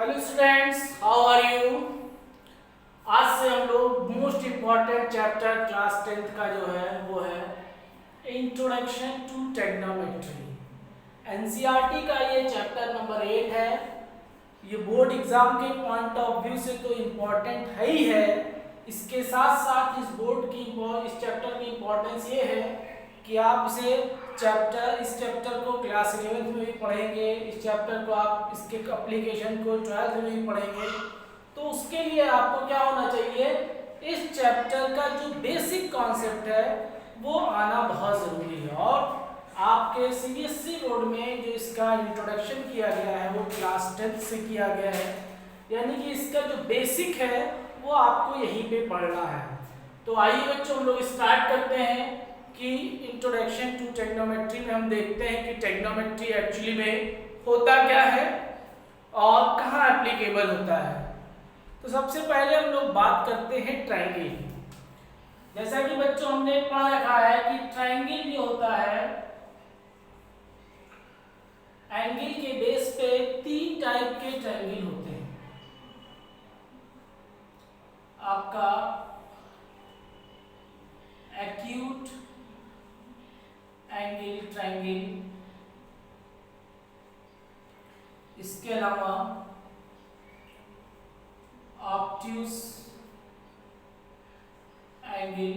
Hello students, how are you. आज से हम लोग most important chapter class 10th का जो है वो है इंट्रोडक्शन टू ट्रिग्नोमेट्री। एनसीईआरटी का ये चैप्टर नंबर 8 है। ये बोर्ड एग्जाम के पॉइंट ऑफ व्यू से तो इम्पॉर्टेंट है ही है। इसके साथ साथ इस चैप्टर की इम्पोर्टेंस ये है कि आप इस चैप्टर को क्लास 11th में भी पढ़ेंगे, इस चैप्टर को आप इसके एप्लीकेशन को 12th में भी पढ़ेंगे। तो उसके लिए आपको क्या होना चाहिए, इस चैप्टर का जो बेसिक कॉन्सेप्ट है वो आना बहुत ज़रूरी है। और आपके सीबीएसई बोर्ड में जो इसका इंट्रोडक्शन किया गया है वो क्लास 10th से किया गया है, यानी कि इसका जो बेसिक है वो आपको यहीं पे पढ़ना है। तो आइए बच्चों, हम लोग स्टार्ट करते हैं कि इंट्रोडक्शन टू ट्रिग्नोमेट्री में हम देखते हैं कि ट्रिग्नोमेट्री एक्चुअली में होता क्या है और कहाँ एप्लीकेबल होता है। तो सबसे पहले हम लोग बात करते हैं ट्रायंगल। जैसा कि बच्चों हमने पढ़ रखा है कि ट्रायंगल जो होता है, एंगल के बेस पे 3 टाइप के ट्रायंगल होते हैं। आपका एक्यूट एंगल ट्रायंगल, इसके अलावा ऑब्ट्यूज एंगल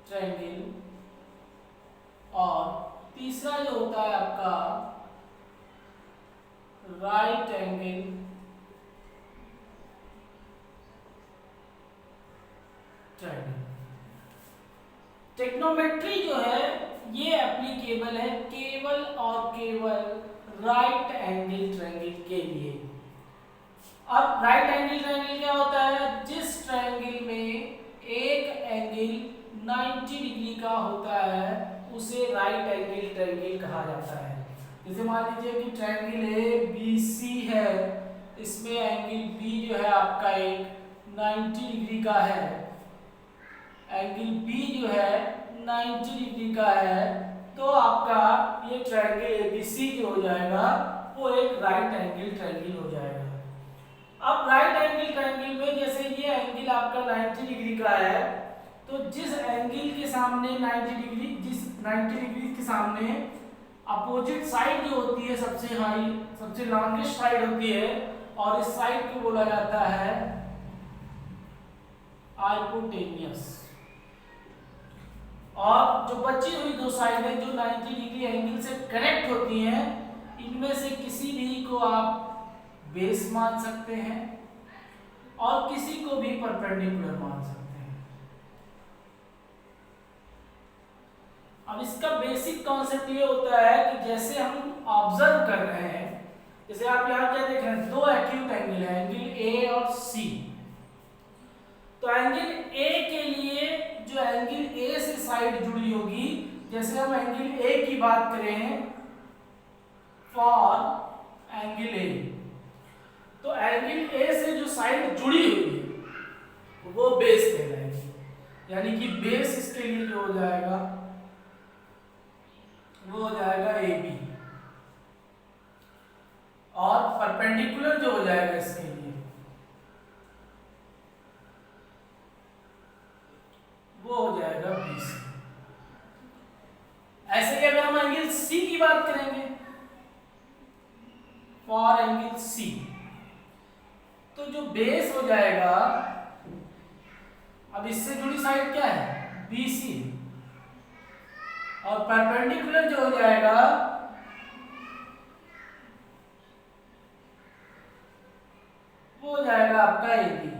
ट्रायंगल, और तीसरा जो होता है आपका राइट एंगल ट्रायंगल। ट्रिग्नोमेट्री जो है ये एप्लीकेबल है केवल और केवल राइट एंगल ट्रायंगल के लिए। अब राइट एंगल ट्रायंगल क्या होता है, जिस ट्रायंगल में एक एंगल 90 डिग्री का होता है उसे राइट एंगल ट्रायंगल कहा जाता है। जैसे मान लीजिए कि ट्रायंगल ए बी सी है, इसमें एंगल बी जो है आपका एक 90 डिग्री का है, एंगल बी जो है 90 डिग्री का है, तो आपका ये ट्रायंगल एबीसी जो हो जाएगा वो एक राइट एंगल ट्रायंगल हो जाएगा। अब राइट एंगल ट्रायंगल में जैसे ये एंगल आपका 90 डिग्री का है, तो जिस एंगल के सामने 90 डिग्री के सामने अपोजिट साइड जो होती है सबसे लॉन्गेस्ट साइड होती है, और इस साइड को बोला जाता है हाइपोटेन्यूस। और जो बची हुई दो साइडें जो 90 डिग्री एंगल से कनेक्ट होती हैं, इनमें से किसी भी को आप बेस मान सकते हैं और किसी को भी परपेंडिकुलर मान सकते हैं। अब इसका बेसिक कॉन्सेप्ट ये होता है कि जैसे हम ऑब्जर्व कर रहे हैं, जैसे आप यहाँ क्या देख रहे हैं, दो एक्यूट एंगल है, एंगल ए और सी। तो एंगल ए के लिए जो एंगल ए से साइड जुड़ी होगी, जैसे हम एंगल ए की बात करें फॉर एंगल ए, तो एंगल ए से जो साइड जुड़ी हुई है वो बेस कहलाएगी। यानी कि बेस इसके लिए जो हो जाएगा वो हो जाएगा ए बी, और परपेंडिकुलर जो हो जाएगा इसके लिए वो हो जाएगा बी सी। ऐसे ही अगर हम एंगल सी की बात करेंगे फॉर एंगल सी, तो जो बेस हो जाएगा, अब इससे जुड़ी साइड क्या है बी सी, और परपेंडिकुलर जो हो जाएगा वो हो जाएगा आपका ए बी।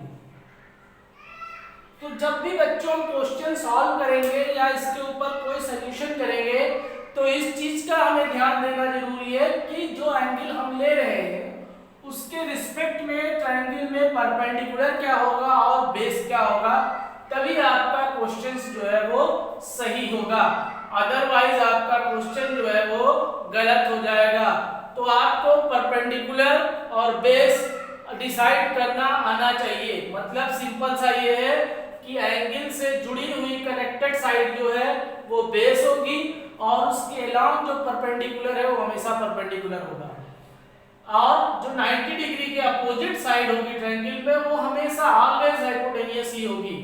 तो जब भी बच्चों हम क्वेश्चन सॉल्व करेंगे या इसके ऊपर कोई सॉल्यूशन करेंगे, तो इस चीज का हमें ध्यान देना जरूरी है कि जो एंगल हम ले रहे हैं उसके रिस्पेक्ट में ट्रायंगल में परपेंडिकुलर क्या होगा और बेस क्या होगा, तभी आपका क्वेश्चन जो है वो सही होगा। अदरवाइज आपका क्वेश्चन जो है वो गलत हो जाएगा। तो आपको परपेंडिकुलर और बेस डिसाइड करना आना चाहिए। मतलब सिंपल सा ये है कि एंगल से जुड़ी हुई कनेक्टेड साइड जो है वो बेस होगी, और उसके अलावा जो परपेंडिकुलर है वो हमेशा परपेंडिकुलर होगा। और जो 90 डिग्री के अपोजिट साइड होगी ट्रायंगल पे वो हमेशा ऑलवेज हाइपोटेनियस ही होगी।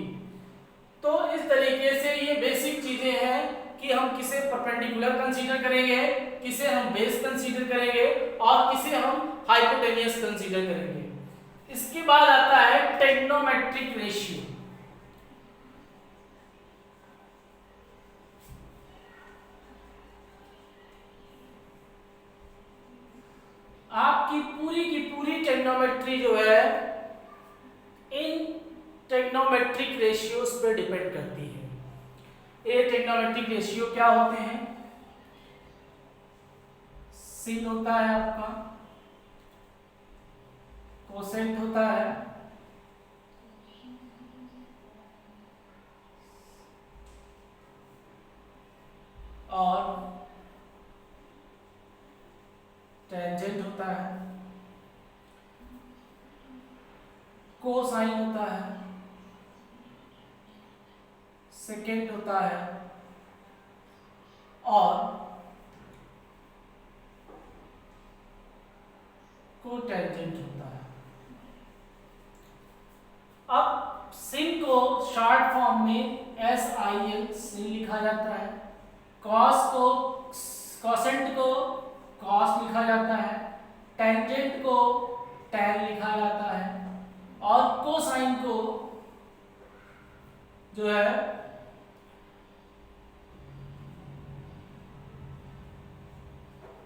तो इस तरीके से ये बेसिक चीजें हैं कि हम किसे परपेंडिकुलर कंसीडर करेंगे, किसे हम बेस कंसीडर करेंगे और किसे हम हाइपोटेनियस कंसीडर करेंगे। इसके बाद आता है टेक्नोमेट्रिक रेशियो। आपकी पूरी की पूरी टेक्नोमेट्री जो है इन टेक्नोमेट्रिक रेशियोज पे डिपेंड करती है। ये टेक्नोमेट्रिक रेशियो क्या होते हैं? सिन होता है आपका, कोसेंट होता है, और टेंजेंट होता है, कोसाइन होता है, सेकेंड होता है और कोटेंजेंट होता है। अब सिन को शॉर्ट फॉर्म में SIN सिन लिखा जाता है, कोसेंट को कॉस लिखा जाता है, टेंजेंट को टैन लिखा जाता है और कोसाइन को जो है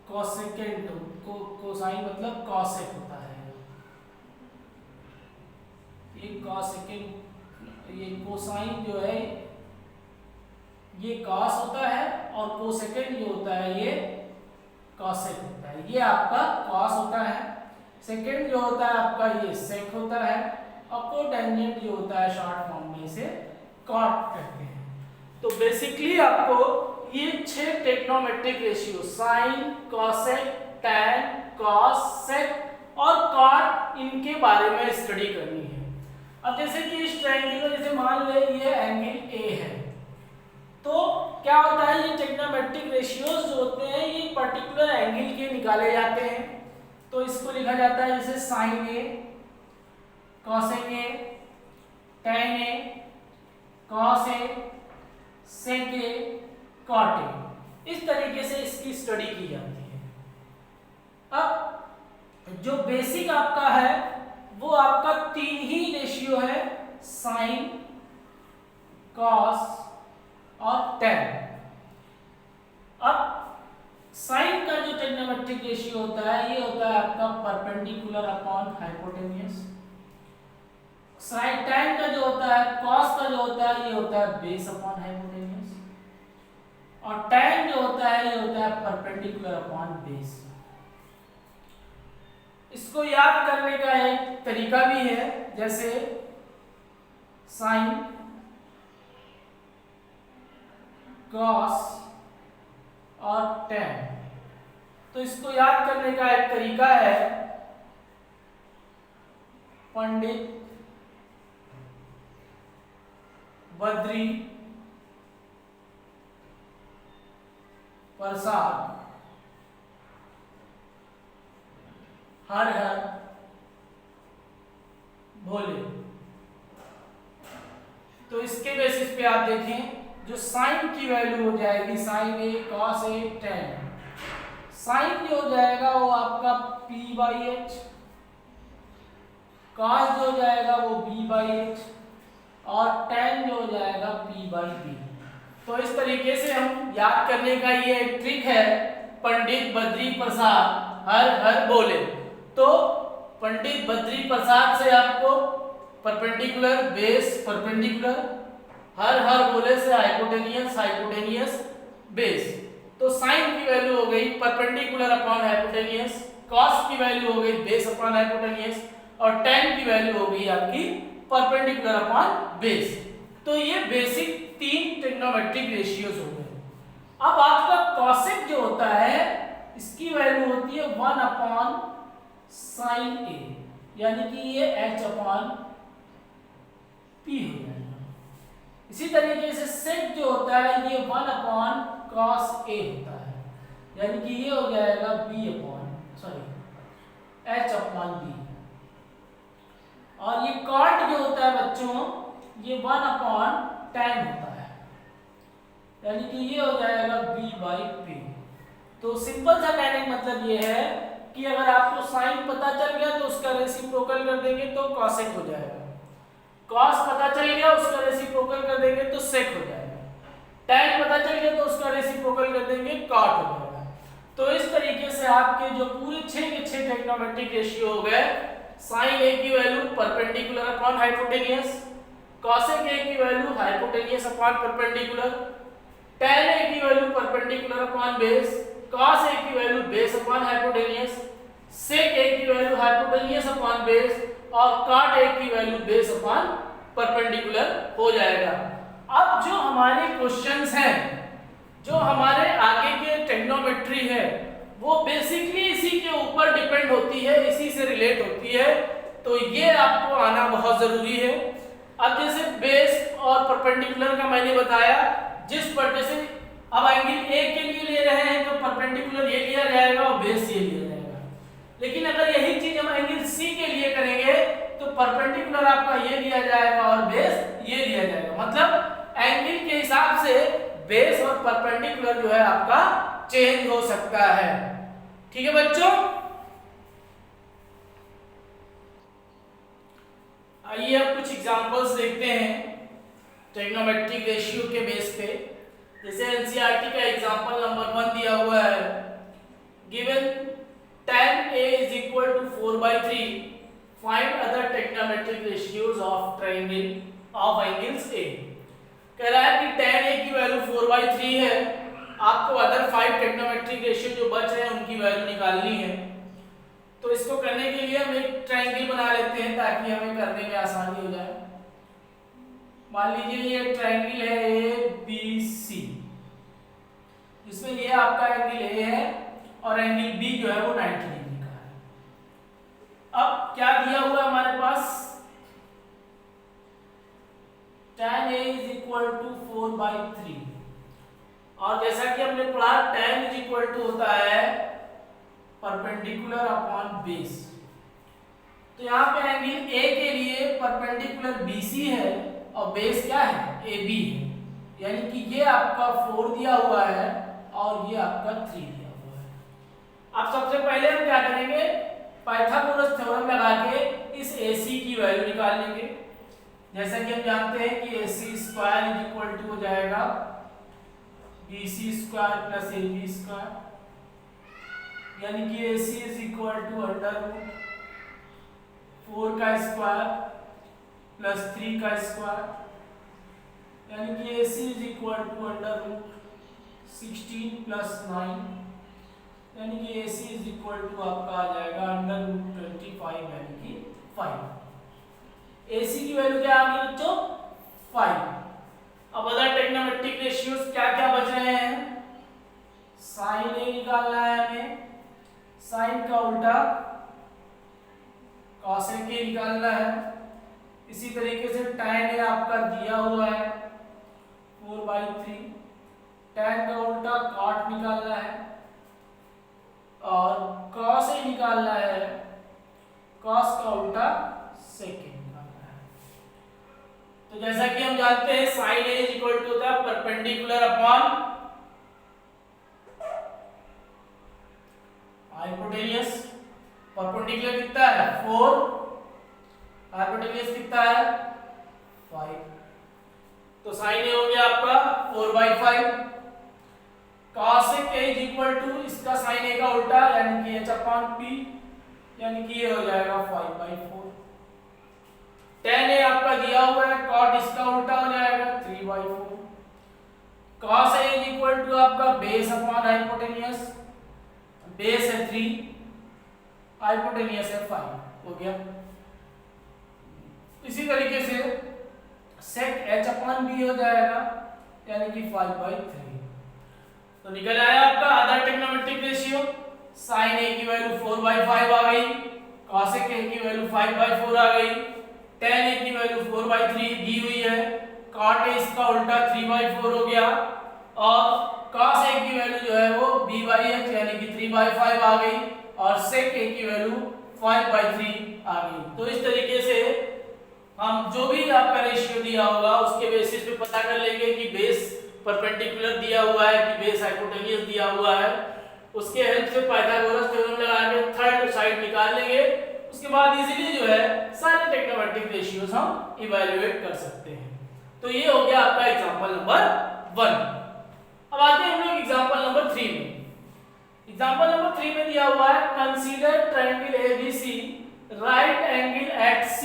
कोसेकेंट कोसाइन मतलब कॉसेक होता है। ये कॉसेकेंट, ये कोसाइन जो है ये कॉस होता है और कोसेकेंट जो होता है ये कॉसेक होता है। ये आपका कॉस होता है, सेकेंड जो होता है आपका ये सेक होता है और कोटेंजेंट जो होता है शॉर्ट फॉर्म में इसे कॉट कहते हैं। तो बेसिकली आपको ये 6 trigonometric ratio sine, cosec, tan, cos, sec और कॉट इनके बारे में स्टडी करनी है। अब जैसे कि इस ट्रायंगल में जैसे मान ले ये एंगल ए है, तो क्या होता है ये टेक्नोमेट्रिक रेशियोज जो होते हैं ये पर्टिकुलर एंगल के निकाले जाते हैं। तो इसको लिखा जाता है जैसे sine A, cosec A, tan A, cos A, sec A, cot A, इस तरीके से इसकी स्टडी की जाती है। अब जो बेसिक आपका है वो आपका 3 ही रेशियो है, साइन, कॉस और टैन। अब साइन का जो टेक्नोमेट्रिक रेशियो होता है ये होता है आपका perpendicular upon hypotenuse. Sign tan का जो होता है, कॉस का जो होता है ये होता है बेस अपॉन हाइपोटेनियस और टैन जो होता है ये होता है परपेंडिकुलर अपॉन बेस। इसको याद करने का एक तरीका भी है, जैसे साइन, कॉस और टैन। तो इसको याद करने का एक तरीका है, पंडित बद्री प्रसाद हर हर भोले। तो इसके बेसिस पे आप देखें जो साइन की वैल्यू हो जाएगी, साइन ए, कॉस ए, टैन। साइन जो हो जाएगा वो आपका P/H, कॉस जो हो जाएगा वो B/H और टैन जो हो जाएगा P/B। तो इस तरीके से हम याद करने का ये एक ट्रिक है, पंडित बद्री प्रसाद हर हर बोले। तो पंडित बद्री प्रसाद से आपको परपेंडिकुलर बेस परपेंडिकुलर, हर हर बोले से हाइपोटेनियस हाइपोटेनियस बेस। तो साइन की वैल्यू हो गई परपेंडिकुलर अपॉन हाइपोटेनियस, कॉस की वैल्यू हो गई बेस अपॉन हाइपोटेनियस और टैन की वैल्यू हो गई आपकी परपेंडिकुलर अपॉन बेस। तो ये बेसिक 3 ट्रिग्नोमेट्रिक रेशियोज हो गए। अब आपका कॉसेक जो होता है इसकी वैल्यू होती है 1 अपॉन साइन ए, यानी कि ये h अपॉन p हो जाएगा। इसी तरीके से सेक जो होता है ये 1 अपॉन कॉस ए होता है, यानी कि ये हो जाएगा b upon H upon B. और ये कॉट जो होता है बच्चों, ये 1 अपॉन 10 होता है, यानी कि ये हो जाएगा बी बाई पी। तो सिंपल सा कहने का मतलब ये है कि अगर आपको साइन पता चल गया तो उसका रेसिप्रोकल कर देंगे तो कॉसेक हो जाएगा, कॉस पता चल गया उसका रेसिप्रोकल कर देंगे तो सेक हो जाएगा, टैन पता चल गया तो उसका रेसिप्रोकल कर देंगे कॉट हो जाएगा। तो इस तरीके से आपके जो पूरे 6 के 6 ट्रिग्नोमेट्रिक रेशियो हो गए, साइन ए की value perpendicular upon hypotenuse, cosec A की value hypotenuse upon perpendicular, tan A की value perpendicular upon base, cos A की value base upon hypotenuse, sec A की वैल्यू हाइपोटेनियस अपॉन बेस और cot A की value base upon perpendicular हो जाएगा। अब जो हमारे क्वेश्चंस हैं, जो हमारे आगे के ट्रिग्नोमेट्री है, वो बेसिकली इसी के ऊपर डिपेंड होती है, इसी से रिलेट होती है, तो ये आपको आना बहुत जरूरी है। अब जैसे बेस और परपेंडिकुलर का मैंने बताया, जिस पर जैसे अब एंगल ए के लिए ले रहे हैं तो परपेंडिकुलर ये लिया जाएगा और बेस ये लिया जाएगा, लेकिन अगर यही चीज हम एंगल सी के लिए करेंगे तो परपेंडिकुलर आपका ये लिया जाएगा और बेस ये लिया जाएगा, मतलब एंगल के हिसाब से बेस और परपेंडिकुलर जो है आपका चेंज हो सकता है। ठीक है बच्चों, आइए अब कुछ एग्जांपल्स देखते हैं ट्रिग्नोमेट्रिक रेशियो के बेस पे। जैसे एनसीईआरटी का एग्जांपल नंबर 1 दिया हुआ है, given tan A is equal to 4/3, find other trigonometric ratios of triangle of angles A। कह रहा है कि tan A की वैल्यू 4/3 है, आपको अदर 5 ट्रिग्नोमेट्रिक रेशियो जो बच रहे हैं उनकी वैल्यू निकालनी है। तो इसको करने के लिए हम एक ट्रायंगल बना लेते हैं ताकि हमें करने में आसानी हो जाए। मान लीजिए ये ट्रायंगल है ABC, जिसमें ये आपका एंगल A है और एंगल B जो है वो 90 डिग्री का है। अब क्या दिया हुआ है हमारे पास, tan A is equal to 4/3, और जैसा कि हमने पढ़ा tan is equal to होता है परपेंडिकुलर अपॉन बेस। तो यहाँ पे एंगल A के लिए परपेंडिकुलर BC है और बेस क्या है AB है, यानी कि ये आपका 4 दिया हुआ है और ये आपका 3 दिया हुआ है। अब सबसे पहले हम क्या करेंगे, पाइथागोरस थ्योरम लगा के इस AC की वैल्यू निकाल लेंगे। जैसा कि हम जानते हैं कि AC square is equal to हो जाएगा BC square plus AB square, यानी कि AC is equal to under root 4 का स्क्वायर प्लस 3 का स्क्वायर, यानी कि AC is equal to under root 16 plus 9, यानी कि AC इज इक्वल टू आपका आ जाएगा अंडर रूट 25, यानी कि 5। AC की वैल्यू क्या आ गई बच्चों 5। अब अदर ट्रिग्नोमेट्रिक रेशियोज क्या क्या बच रहे हैं, साइन A निकालना है हमें, साइन का उल्टा कॉसेक A निकालना है। इसी तरीके से tan A आपका दिया हुआ है 4/3, tan का उल्टा cot निकालना है और cos A निकालना है, cos का उल्टा sec A निकालना है। तो जैसा कि हम जानते हैं sin A is equal to होता है परपेंडिकुलर अपॉन हाइपोटेनियस। परपेंडिकुलर कितना है 4, हाइपोटेनियस कितना है 5, तो साइन ए हो गया आपका 4/5। cosec A is equal to इसका साइन ए का उल्टा यानी कि h अपॉन p, यानी कि ये हो जाएगा 5/4। tan A आपका दिया हुआ है, cot इसका उल्टा हो जाएगा 3/4। cos A is equal to आपका बेस अपॉन हाइपोटेनियस, बेस है 3, हाइपोटेनियस है 5, हो गया। इसी तरीके से sec h अपॉन b हो जाएगा, यानी कि 5/3। तो निकल आया आपका other trigonometric ratio, sin a की वैल्यू 4/5 आ गई, cosec a की वैल्यू 5/4 आ गई, tan a की वैल्यू 4/3 दी हुई है, cot a इसका उल्टा 3/4 हो गया और cos a की वैल्यू जो है वो b/h यानी कि 3/5 आ गई और sec a की वैल्यू 5/3 आ गई। तो इस तरीके से हम जो भी आपका रेशियो दिया होगा उसके बेसिस पे पता कर लेंगे कि बेस परपेंडिकुलर दिया हुआ है कि बेस हाइपोटेन्यूस दिया हुआ है। उसके हेल्प से पाइथागोरस थ्योरम लगा के थर्ड साइड निकाल लेंगे। उसके बाद इजीली जो है सारे ट्रिग्नोमेट्रिक रेशियोज हम इवैल्यूएट कर सकते हैं। तो ये हो गया आपका एग्जांपल नंबर 1। अब आते हैं हम लोग एग्जांपल नंबर 3 में। एग्जांपल नंबर 3 में दिया हुआ है consider triangle ABC right angle at C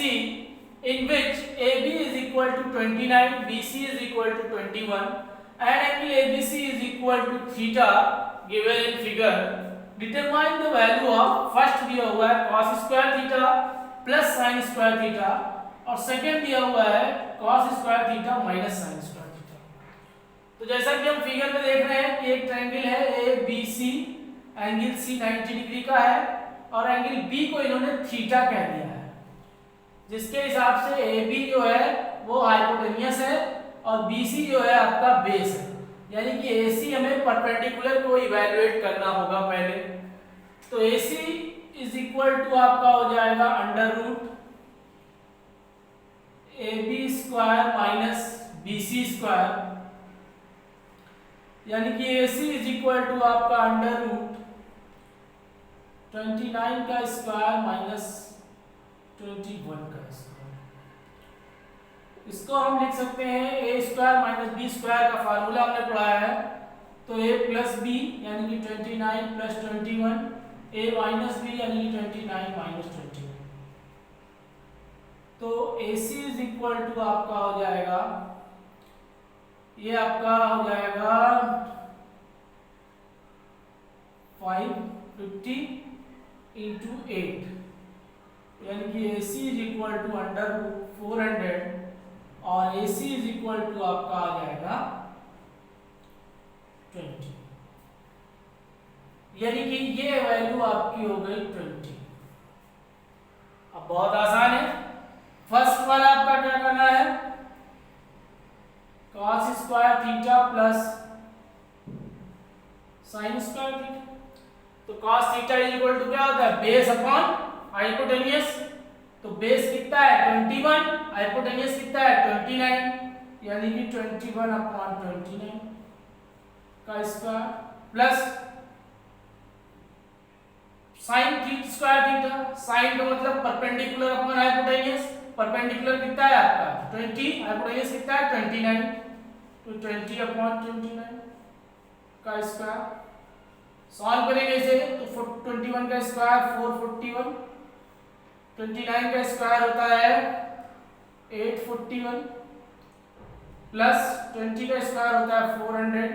in which AB is equal to 29, BC is equal to 21 and angle ABC is equal to theta given in figure. Determine the value of first दिया हुआ है cos square theta plus sin square theta और second दिया हुआ है cos square theta minus sin square theta। तो जैसा कि हम फिगर में देख रहे हैं कि एक ट्रायंगल है ABC, एंगल C 90 डिग्री का है और एंगल B को इन्होंने थीटा कह दिया है, जिसके हिसाब से AB जो है वो हाइपोटेनियस है और BC जो है आपका बेस है। यानी कि AC हमें परपेंडिकुलर को इवैल्यूएट करना होगा पहले। तो AC इज इक्वल टू आपका हो जाएगा under root AB square minus BC square, यानी कि AC इज इक्वल टू आपका अंडर रूट 29 का स्क्वायर माइनस 21 का स्क्वायर। इसको हम लिख सकते हैं a square minus b square का फार्मूला हमने पढ़ा है। तो a प्लस b यानी कि 29 प्लस 21, a माइनस b यानी कि 29 माइनस 21। तो ac इज इक्वल टू आपका हो जाएगा, ये आपका हो जाएगा 550 इंटू 8, यानी कि AC is equal to under root 400 और AC इज इक्वल टू आपका आ जाएगा 20, यानी कि ये वैल्यू आपकी हो गई 20। अब बहुत आसान है, फर्स्ट वाला आपका क्या करना है cos square theta plus sin square theta. तो cos theta is equal to क्या होता है बेस अपॉन हाइपोटेनियस। तो बेस कितना है 21, हाइपोटेनियस कितना है 29, यानी कि 21 अपॉन 29 का square plus sin theta square theta. sin का मतलब परपेंडिकुलर अपॉन हाइपोटेनियस। परपेंडिकुलर कितना है आपका 20, हाइपोटेनियस कितना है 29, तो 20 अपॉन 29 का स्क्वायर। सॉल्व करेंगे इसे तो 21 का स्क्वायर 441, 29 का स्क्वायर होता है 841 प्लस 20 का स्क्वायर होता है 400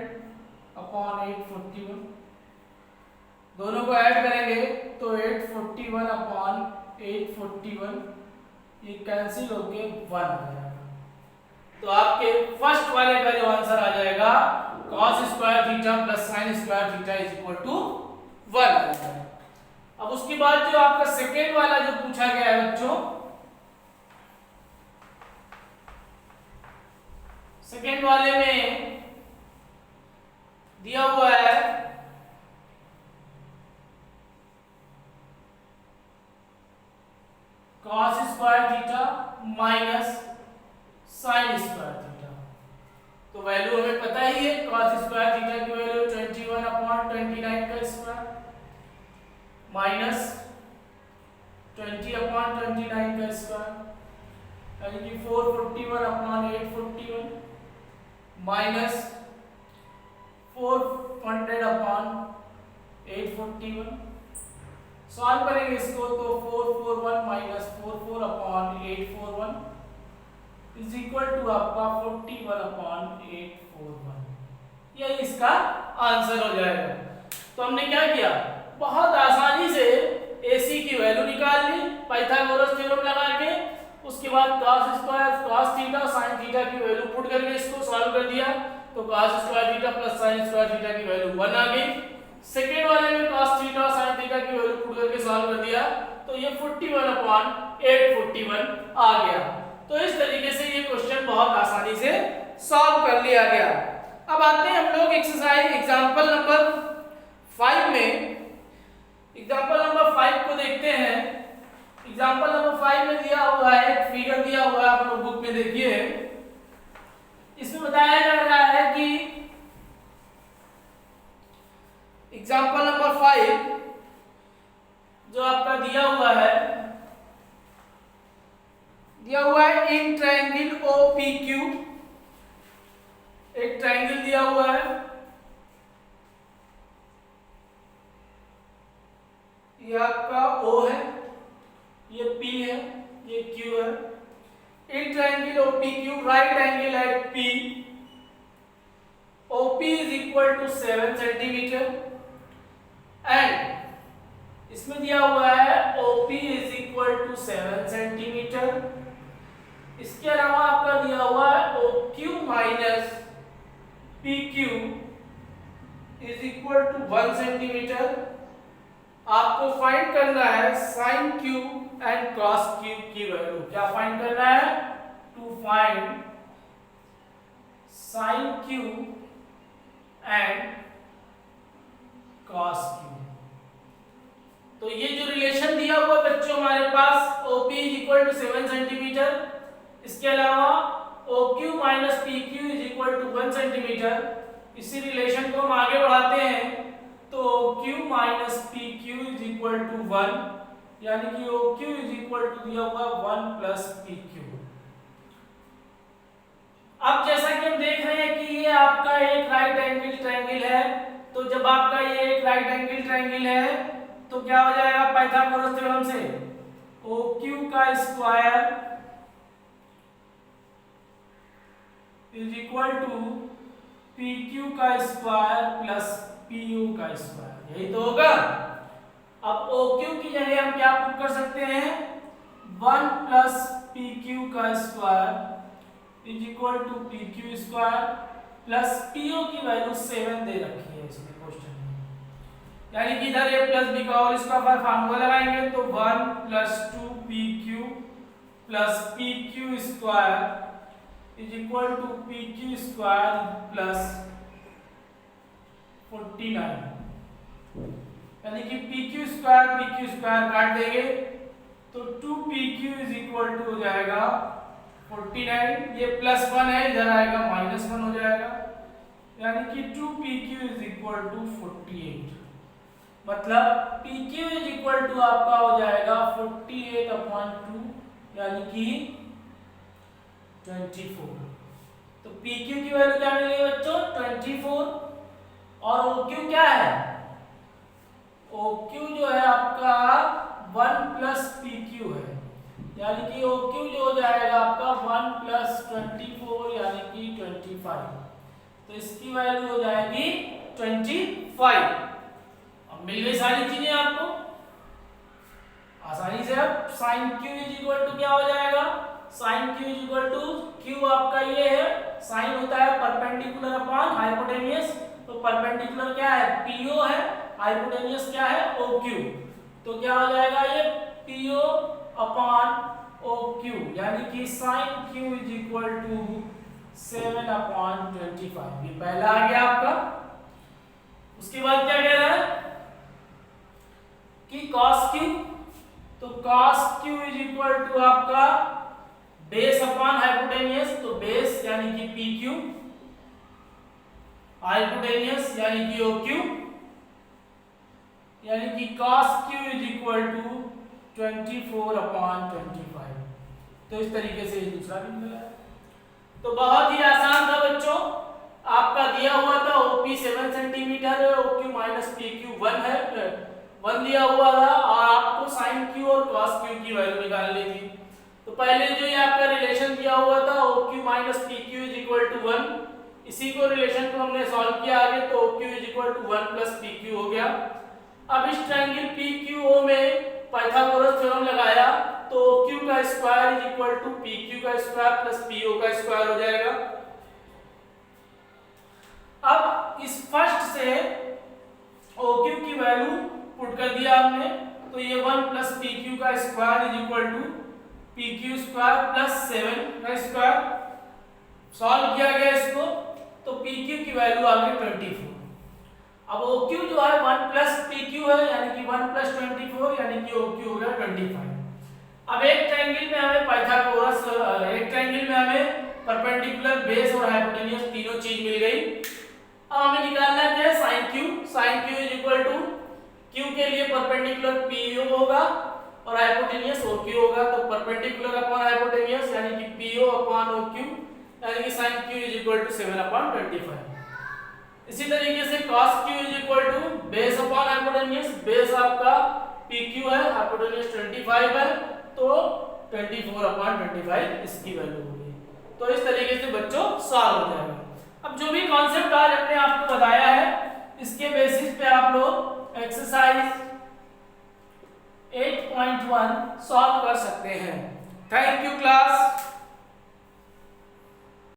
अपॉन 841। दोनों को ऐड करेंगे तो 841 अपॉन 841 ये कैंसिल होके 1 आ जाएगा। तो आपके फर्स्ट वाले का जो आंसर आ जाएगा cos square theta plus sin square theta is equal to 1 आ जाएगा। अब उसके बाद जो आपका सेकेंड वाला जो पूछा गया है बच्चों, सेकेंड वाले में दिया हुआ है cos square theta minus sin square theta. तो वैल्यू हमें पता ही है, cos स्क्वायर थीटा की वैल्यू 21 अपॉन 29 का स्क्वायर माइनस 20 अपॉन 29 का स्क्वायर, यानी कि 441 अपॉन 841 माइनस 400 अपॉन 841। सॉल्व करेंगे इसको तो 441 minus 44 upon 841 is equal to आपका 41 अपॉन 841। यही इसका आंसर हो जाएगा। तो हमने क्या किया, बहुत आसानी से AC की वैल्यू निकाल ली पाइथागोरस थ्योरम लगा के। उसके बाद cos square cos theta sin theta की वैल्यू पुट करके इसको सॉल्व कर दिया। तो cos square theta plus sin square theta की वैल्यू 1 आ गई। सेकेंड वाले में cos थीटा और sin थीटा की वैल्यू पुट करके सॉल्व कर दिया तो ये 41 अपॉन 841 आ गया। तो इस तरीके से ये क्वेश्चन बहुत आसानी से सॉल्व कर लिया गया। अब आते हैं हम लोग एक्सरसाइज एग्जांपल नंबर 5 में। एग्जांपल नंबर 5 को देखते हैं। एग्जाम्पल नंबर 5 जो आपका दिया हुआ है इन ट्रायंगल OPQ, एक ट्रायंगल दिया हुआ है, ये आपका O है, ये P है, ये Q है। In triangle OPQ right angle at P, OP is equal to 7 centimetre and इसमें दिया हुआ है OP is equal to 7 centimetre. इसके अलावा आपका दिया हुआ है OQ minus PQ is equal to 1 centimetre. आपको फाइंड करना है sin Q and cos Q की वैल्यू। क्या फाइंड करना है? To find sin Q and cos Q। तो ये जो रिलेशन दिया हुआ बच्चों हमारे पास OP is equal to 7 centimetre, इसके अलावा OQ minus PQ is equal to 1 centimetre, इसी रिलेशन को हम आगे बढ़ाते हैं तो OQ minus PQ is equal to 1, यानी कि OQ is equal to दिया हुआ 1 प्लस PQ। अब जैसा कि हम देख रहे हैं कि ये आपका एक राइट एंगल ट्रायंगल है, तो जब आपका ये एक राइट एंगल ट्रायंगल है तो क्या हो जाएगा पाइथागोरस थ्योरम से OQ का square is equal to PQ का स्क्वायर प्लस PU का स्क्वायर, यही तो होगा। अब OQ की जगह हम क्या पुट कर सकते हैं 1 प्लस PQ का square is equal to PQ square plus PO की वैल्यू 7 दे रखी है इसमें क्वेश्चन में, यानी कि इधर a प्लस b का होल स्क्वायर फार्मूला लगाएंगे तो 1 plus 2PQ plus PQ square is equal to PQ square plus 49, यानी कि PQ स्क्वायर काट देंगे तो 2PQ इज इक्वल टू हो जाएगा 49, ये प्लस 1 है इधर आएगा माइनस 1 हो जाएगा, यानी कि 2PQ इज इक्वल टू 48। मतलब PQ इज इक्वल टू आपका हो जाएगा 48/2, यानी कि 24। तो PQ की वैल्यू क्या मिलेगी बच्चों 24, और OQ क्या है OQ जो है आपका 1 प्लस PQ है, यानी कि OQ जो हो जाएगा आपका 1 प्लस 24 यानी कि 25, तो इसकी वैल्यू हो जाएगी 25। अब मिल गई सारी चीजें आपको आसानी से। अब sin Q is equal to क्या हो जाएगा sin Q is equal to Q आपका ये है, sin होता है परपेंडिकुलर अपॉन हाइपोटेन्यूस, तो परपेंडिकुलर क्या है PO है, हाइपोटेन्यूस क्या है OQ, तो क्या हो जाएगा ये PO अपॉन OQ, यानी कि sin Q is equal to 7/25। ये पहला आ गया आपका। उसके बाद क्या कह रहा है कि cos Q, तो cos Q is equal to आपका बेस अपॉन हाइपोटेन्यूस, तो बेस यानी कि PQ, हाइपोटेन्यूस यानी कि OQ, यानी कि cos Q is equal to 24/25। तो इस तरीके से दूसरा भी मिला है। तो बहुत ही आसान था बच्चों, आपका दिया हुआ था OP 7 सेंटीमीटर है, OQ माइनस PQ 1 है, 1 दिया हुआ था और आपको sin Q और cos Q की वैल्यू निकालनी थी। तो पहले जो ये आपका रिलेशन दिया हुआ था OQ minus PQ is equal to 1, इसी को रिलेशन को हमने सॉल्व किया आगे, तो OQ is equal to 1 plus PQ हो गया। अब इस ट्रायंगल PQO में पाइथागोरस थ्योरम लगाया तो OQ का square is equal to PQ का स्क्वायर प्लस PO का स्क्वायर हो जाएगा। अब इस फर्स्ट से OQ की वैल्यू पुट कर दिया हमने, तो ये 1 प्लस PQ का square is equal to PQ square plus 7 का स्क्वायर, सॉल्व किया गया इसको तो PQ की वैल्यू आ गई 24। अब OQ जो है 1 प्लस PQ है, यानी कि 1 प्लस 24 यानी कि OQ हो गया 25। अब एक ट्रायंगल में हमें पाइथागोरस, एक ट्रायंगल में हमें परपेंडिकुलर बेस और हाइपोटेन्यूस तीनों चीज मिल गई। अब हमें निकालना है sin Q, sin Q is equal Q के लिए परपेंडिकुलर PO होगा और हाइपोटेनियस OQ होगा, तो परपेंडिकुलर अपॉन हाइपोटेनियस यानी कि PO अपॉन OQ यानी कि sin Q is equal to 7/25। इसी तरीके से cos Q is equal to base upon hypotenuse, base आपका PQ है, हाइपोटेनियस 25 है, तो 24/25 इसकी वैल्यू होगी। तो इस तरीके से बच्चों सॉल्व हो जाएगा। अब जो भी कॉन्सेप्ट आज हमने आपको बताया है इसके बेसिस पे आप लोग एक्सरसाइज 8.1 सॉल्व कर सकते हैं। Thank you class.